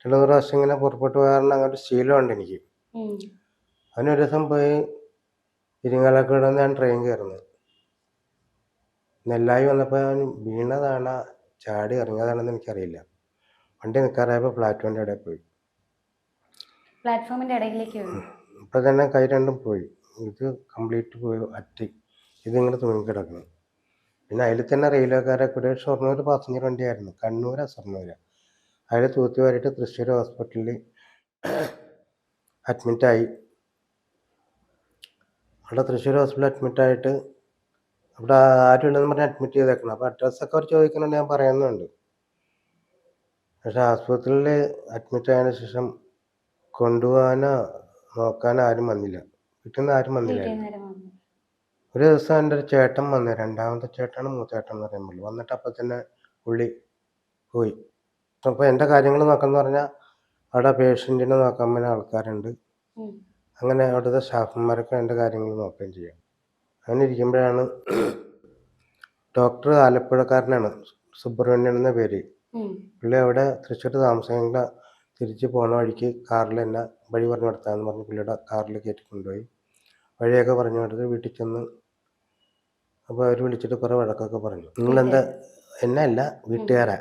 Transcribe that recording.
2-3 പ്രാവശ്യം ഇങ്ങനെ പുറപ്പെട്ടു പോകാറുണ്ട്. അങ്ങനത്തെ ശീലമുണ്ട് എനിക്ക്. അവനൊരു ദിവസം പോയി ഇരിങ്ങാലക്കുട നിന്ന് ഞാൻ ട്രെയിൻ കയറുന്നത്. നെല്ലായി വന്നപ്പോൾ അവൻ വീണതാണോ ചാടി ഇറങ്ങിയതാണെന്ന് എനിക്കറിയില്ല. വണ്ടി നിൽക്കാറായപ്പോൾ പ്ലാറ്റ്ഫോമിൻ്റെ ഇടയിൽ പോയി. പ്ലാറ്റ്ഫോമിന്റെ ഇടയിലേക്ക് ഇപ്പം തന്നെ കൈ രണ്ടും പോയി. ഇത് കംപ്ലീറ്റ് പോയി അറ്റി. ഇതിങ്ങനെ തൂങ്ങിക്കിടക്കുന്നു. പിന്നെ അതിൽ തന്നെ റെയിൽവേക്കാരെ കൂടെ ഷൊർണൂർ പാസഞ്ചർ വണ്ടിയായിരുന്നു. കണ്ണൂരാ ഷൊർണൂരാ. അതിൽ തൂത്തി വാരിയിട്ട് തൃശ്ശൂർ ഹോസ്പിറ്റലിൽ അഡ്മിറ്റായി. അവിടെ തൃശ്ശൂർ ഹോസ്പിറ്റലിൽ അഡ്മിറ്റായിട്ട് അവിടെ ആരും ഇല്ലെന്ന് പറഞ്ഞ് അഡ്മിറ്റ് ചെയ്തേക്കണം. അപ്പോൾ അഡ്രസ്സൊക്കെ അവർ ചോദിക്കുന്നുണ്ട്, ഞാൻ പറയുന്നുണ്ട്. പക്ഷേ ആശുപത്രിയിൽ അഡ്മിറ്റ് ആയതിനു ശേഷം കൊണ്ടുപോകാനോ നോക്കാനോ ആരും വന്നില്ല. വീട്ടിൽ നിന്ന് ആരും വന്നില്ലായിരുന്നു. ഒരു ദിവസം എൻ്റെ ഒരു ചേട്ടൻ വന്നു. രണ്ടാമത്തെ ചേട്ടനാണ് മൂത്തേട്ടൻ എന്ന് പറയുമ്പോൾ വന്നിട്ട് അപ്പം തന്നെ പുള്ളി പോയി. അപ്പോൾ എൻ്റെ കാര്യങ്ങൾ നോക്കാമെന്ന് പറഞ്ഞാൽ അവിടെ പേഷ്യൻറ്റിനെ നോക്കാൻ പറ്റുന്ന ആൾക്കാരുണ്ട്. അങ്ങനെ അവിടുത്തെ സ്റ്റാഫന്മാരൊക്കെ എൻ്റെ കാര്യങ്ങൾ നോക്കുകയും ചെയ്യും. അങ്ങനെ ഇരിക്കുമ്പോഴാണ് ഡോക്ടർ ആലപ്പുഴക്കാരനാണ്, സുബ്രഹ്മണ്യൻ എന്ന പേര്. പുള്ളി അവിടെ തൃശ്ശൂർ താമസിക്കുന്ന തിരിച്ച് പോണ വഴിക്ക് കാറിൽ എന്നെ വഴി പറഞ്ഞു കൊടുത്താന്ന് പറഞ്ഞ് പുള്ളിയുടെ കാറിൽ കയറ്റി കൊണ്ടുപോയി. വഴിയൊക്കെ പറഞ്ഞു കൊടുത്ത് വീട്ടിൽ ചെന്ന് അപ്പോൾ അവർ വിളിച്ചിട്ട് കുറേ വഴക്കൊക്കെ പറഞ്ഞു. നിങ്ങളെന്താ, എന്നെ അല്ല വീട്ടുകാരാ